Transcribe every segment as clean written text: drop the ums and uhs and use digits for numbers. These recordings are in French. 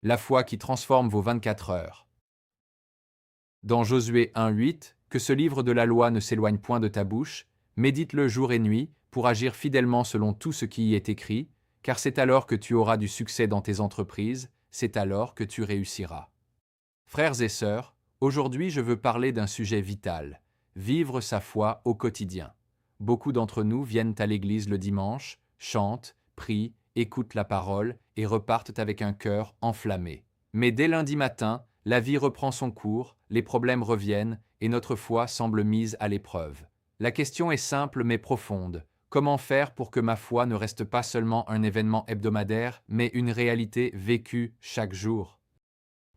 la foi qui transforme vos 24 heures. Dans Josué 1:8, que ce livre de la loi ne s'éloigne point de ta bouche, médite-le jour et nuit pour agir fidèlement selon tout ce qui y est écrit, car c'est alors que tu auras du succès dans tes entreprises, c'est alors que tu réussiras. Frères et sœurs, aujourd'hui je veux parler d'un sujet vital, vivre sa foi au quotidien. Beaucoup d'entre nous viennent à l'église le dimanche, chantent, prient, écoutent la parole et repartent avec un cœur enflammé. Mais dès lundi matin, la vie reprend son cours, les problèmes reviennent et notre foi semble mise à l'épreuve. La question est simple mais profonde. Comment faire pour que ma foi ne reste pas seulement un événement hebdomadaire, mais une réalité vécue chaque jour?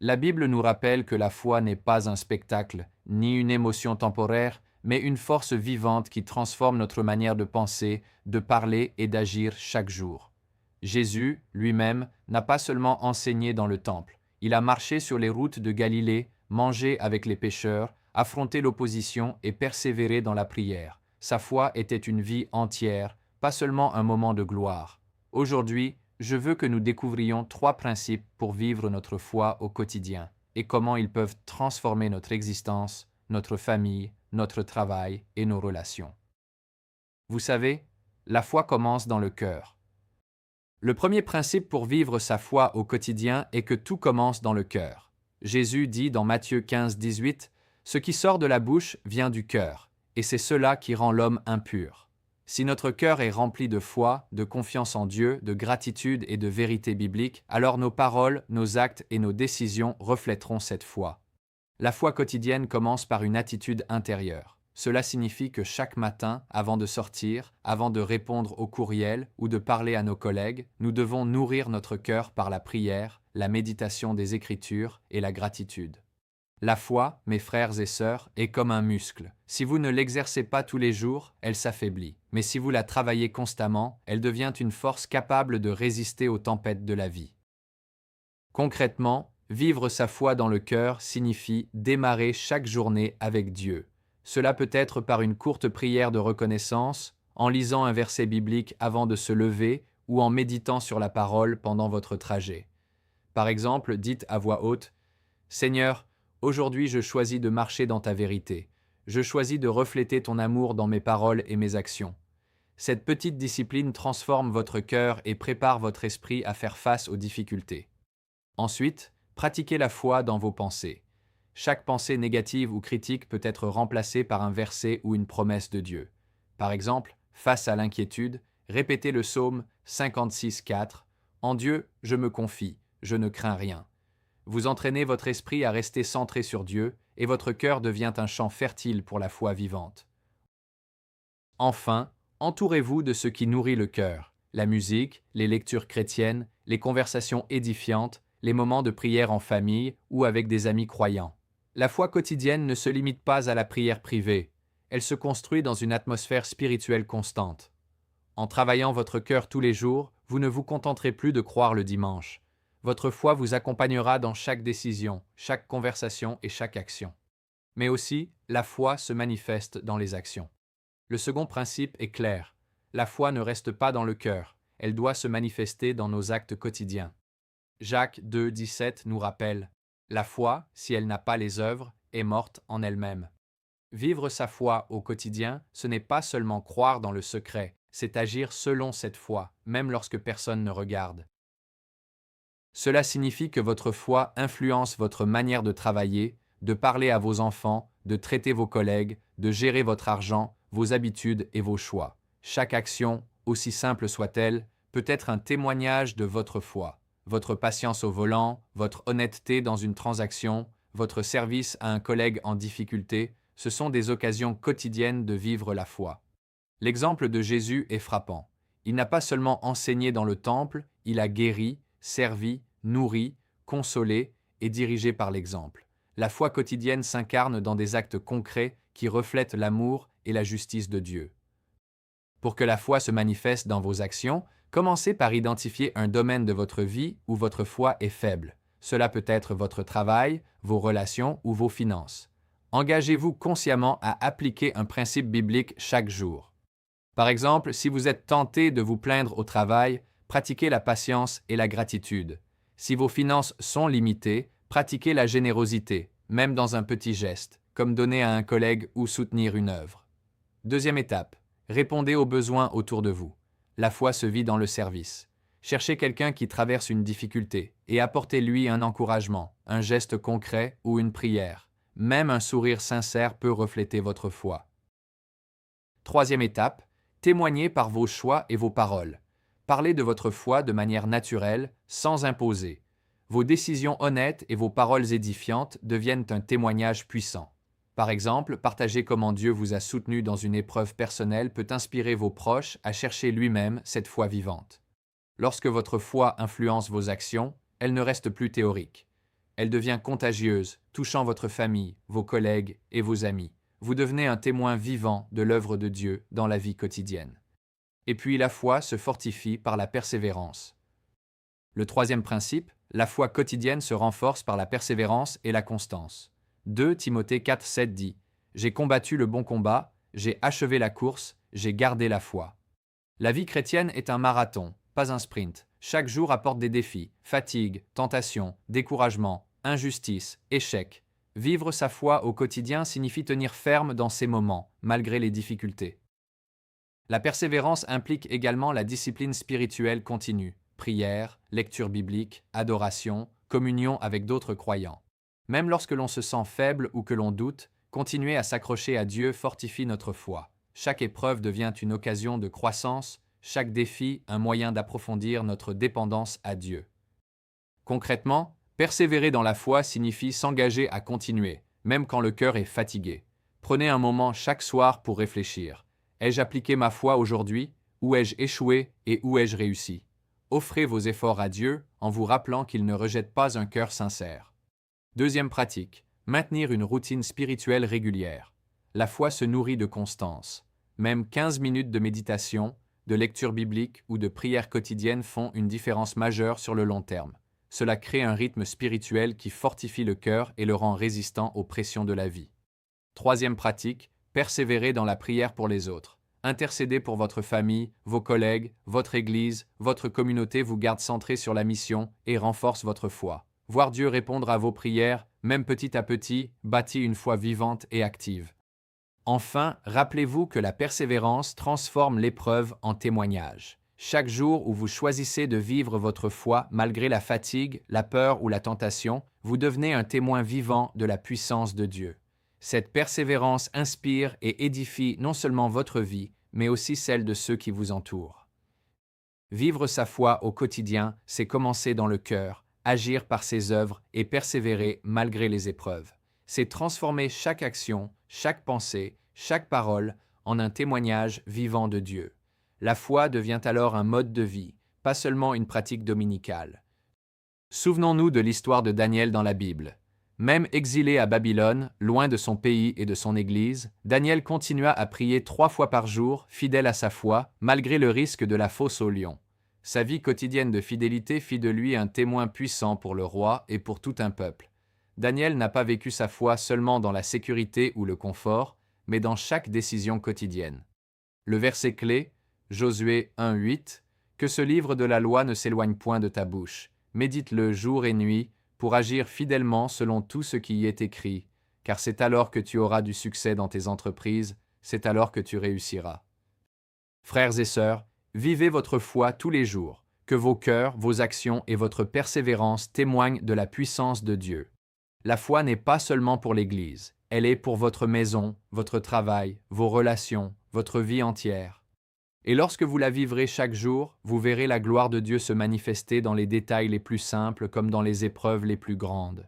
La Bible nous rappelle que la foi n'est pas un spectacle, ni une émotion temporaire, mais une force vivante qui transforme notre manière de penser, de parler et d'agir chaque jour. Jésus, lui-même, n'a pas seulement enseigné dans le temple, il a marché sur les routes de Galilée, mangé avec les pécheurs, affronté l'opposition et persévéré dans la prière. Sa foi était une vie entière, pas seulement un moment de gloire. Aujourd'hui, je veux que nous découvrions 3 principes pour vivre notre foi au quotidien et comment ils peuvent transformer notre existence, notre famille, notre travail et nos relations. Vous savez, la foi commence dans le cœur. Le premier principe pour vivre sa foi au quotidien est que tout commence dans le cœur. Jésus dit dans Matthieu 15:18, « Ce qui sort de la bouche vient du cœur, et c'est cela qui rend l'homme impur. » Si notre cœur est rempli de foi, de confiance en Dieu, de gratitude et de vérité biblique, alors nos paroles, nos actes et nos décisions reflèteront cette foi. La foi quotidienne commence par une attitude intérieure. Cela signifie que chaque matin, avant de sortir, avant de répondre aux courriels ou de parler à nos collègues, nous devons nourrir notre cœur par la prière, la méditation des Écritures et la gratitude. La foi, mes frères et sœurs, est comme un muscle. Si vous ne l'exercez pas tous les jours, elle s'affaiblit. Mais si vous la travaillez constamment, elle devient une force capable de résister aux tempêtes de la vie. Concrètement, vivre sa foi dans le cœur signifie démarrer chaque journée avec Dieu. Cela peut être par une courte prière de reconnaissance, en lisant un verset biblique avant de se lever ou en méditant sur la parole pendant votre trajet. Par exemple, dites à voix haute « Seigneur, aujourd'hui je choisis de marcher dans ta vérité. Je choisis de refléter ton amour dans mes paroles et mes actions. » Cette petite discipline transforme votre cœur et prépare votre esprit à faire face aux difficultés. Ensuite, pratiquez la foi dans vos pensées. Chaque pensée négative ou critique peut être remplacée par un verset ou une promesse de Dieu. Par exemple, face à l'inquiétude, répétez le psaume 56:4 « En Dieu, je me confie, je ne crains rien. » Vous entraînez votre esprit à rester centré sur Dieu et votre cœur devient un champ fertile pour la foi vivante. Enfin, entourez-vous de ce qui nourrit le cœur. La musique, les lectures chrétiennes, les conversations édifiantes, les moments de prière en famille ou avec des amis croyants. La foi quotidienne ne se limite pas à la prière privée, elle se construit dans une atmosphère spirituelle constante. En travaillant votre cœur tous les jours, vous ne vous contenterez plus de croire le dimanche. Votre foi vous accompagnera dans chaque décision, chaque conversation et chaque action. Mais aussi, la foi se manifeste dans les actions. Le second principe est clair. La foi ne reste pas dans le cœur, elle doit se manifester dans nos actes quotidiens. Jacques 2:17 nous rappelle « La foi, si elle n'a pas les œuvres, est morte en elle-même. » Vivre sa foi au quotidien, ce n'est pas seulement croire dans le secret, c'est agir selon cette foi, même lorsque personne ne regarde. Cela signifie que votre foi influence votre manière de travailler, de parler à vos enfants, de traiter vos collègues, de gérer votre argent, vos habitudes et vos choix. Chaque action, aussi simple soit-elle, peut être un témoignage de votre foi. Votre patience au volant, votre honnêteté dans une transaction, votre service à un collègue en difficulté, ce sont des occasions quotidiennes de vivre la foi. L'exemple de Jésus est frappant. Il n'a pas seulement enseigné dans le temple, il a guéri, servi, nourri, consolé et dirigé par l'exemple. La foi quotidienne s'incarne dans des actes concrets qui reflètent l'amour et la justice de Dieu. Pour que la foi se manifeste dans vos actions, commencez par identifier un domaine de votre vie où votre foi est faible. Cela peut être votre travail, vos relations ou vos finances. Engagez-vous consciemment à appliquer un principe biblique chaque jour. Par exemple, si vous êtes tenté de vous plaindre au travail, pratiquez la patience et la gratitude. Si vos finances sont limitées, pratiquez la générosité, même dans un petit geste, comme donner à un collègue ou soutenir une œuvre. Deuxième étape, répondez aux besoins autour de vous. La foi se vit dans le service. Cherchez quelqu'un qui traverse une difficulté et apportez-lui un encouragement, un geste concret ou une prière. Même un sourire sincère peut refléter votre foi. Troisième étape, témoignez par vos choix et vos paroles. Parlez de votre foi de manière naturelle, sans imposer. Vos décisions honnêtes et vos paroles édifiantes deviennent un témoignage puissant. Par exemple, partager comment Dieu vous a soutenu dans une épreuve personnelle peut inspirer vos proches à chercher lui-même cette foi vivante. Lorsque votre foi influence vos actions, elle ne reste plus théorique. Elle devient contagieuse, touchant votre famille, vos collègues et vos amis. Vous devenez un témoin vivant de l'œuvre de Dieu dans la vie quotidienne. Et puis la foi se fortifie par la persévérance. Le troisième principe, la foi quotidienne se renforce par la persévérance et la constance. 2 Timothée 4,7 dit « J'ai combattu le bon combat, j'ai achevé la course, j'ai gardé la foi ». La vie chrétienne est un marathon, pas un sprint. Chaque jour apporte des défis, fatigue, tentation, découragement, injustice, échec. Vivre sa foi au quotidien signifie tenir ferme dans ces moments, malgré les difficultés. La persévérance implique également la discipline spirituelle continue, prière, lecture biblique, adoration, communion avec d'autres croyants. Même lorsque l'on se sent faible ou que l'on doute, continuer à s'accrocher à Dieu fortifie notre foi. Chaque épreuve devient une occasion de croissance, chaque défi un moyen d'approfondir notre dépendance à Dieu. Concrètement, persévérer dans la foi signifie s'engager à continuer, même quand le cœur est fatigué. Prenez un moment chaque soir pour réfléchir. Ai-je appliqué ma foi aujourd'hui? Où ai-je échoué et où ai-je réussi? Offrez vos efforts à Dieu en vous rappelant qu'il ne rejette pas un cœur sincère. Deuxième pratique, maintenir une routine spirituelle régulière. La foi se nourrit de constance. Même 15 minutes de méditation, de lecture biblique ou de prière quotidienne font une différence majeure sur le long terme. Cela crée un rythme spirituel qui fortifie le cœur et le rend résistant aux pressions de la vie. Troisième pratique, persévérer dans la prière pour les autres. Intercéder pour votre famille, vos collègues, votre Église, votre communauté vous garde centré sur la mission et renforce votre foi. Voir Dieu répondre à vos prières, même petit à petit, bâtit une foi vivante et active. Enfin, rappelez-vous que la persévérance transforme l'épreuve en témoignage. Chaque jour où vous choisissez de vivre votre foi malgré la fatigue, la peur ou la tentation, vous devenez un témoin vivant de la puissance de Dieu. Cette persévérance inspire et édifie non seulement votre vie, mais aussi celle de ceux qui vous entourent. Vivre sa foi au quotidien, c'est commencer dans le cœur, agir par ses œuvres et persévérer malgré les épreuves. C'est transformer chaque action, chaque pensée, chaque parole en un témoignage vivant de Dieu. La foi devient alors un mode de vie, pas seulement une pratique dominicale. Souvenons-nous de l'histoire de Daniel dans la Bible. Même exilé à Babylone, loin de son pays et de son Église, Daniel continua à prier 3 fois par jour, fidèle à sa foi, malgré le risque de la fosse au lion. Sa vie quotidienne de fidélité fit de lui un témoin puissant pour le roi et pour tout un peuple. Daniel n'a pas vécu sa foi seulement dans la sécurité ou le confort, mais dans chaque décision quotidienne. Le verset clé, Josué 1:8, « Que ce livre de la loi ne s'éloigne point de ta bouche. Médite-le jour et nuit, pour agir fidèlement selon tout ce qui y est écrit, car c'est alors que tu auras du succès dans tes entreprises, c'est alors que tu réussiras. » Frères et sœurs, vivez votre foi tous les jours, que vos cœurs, vos actions et votre persévérance témoignent de la puissance de Dieu. La foi n'est pas seulement pour l'Église, elle est pour votre maison, votre travail, vos relations, votre vie entière. Et lorsque vous la vivrez chaque jour, vous verrez la gloire de Dieu se manifester dans les détails les plus simples comme dans les épreuves les plus grandes.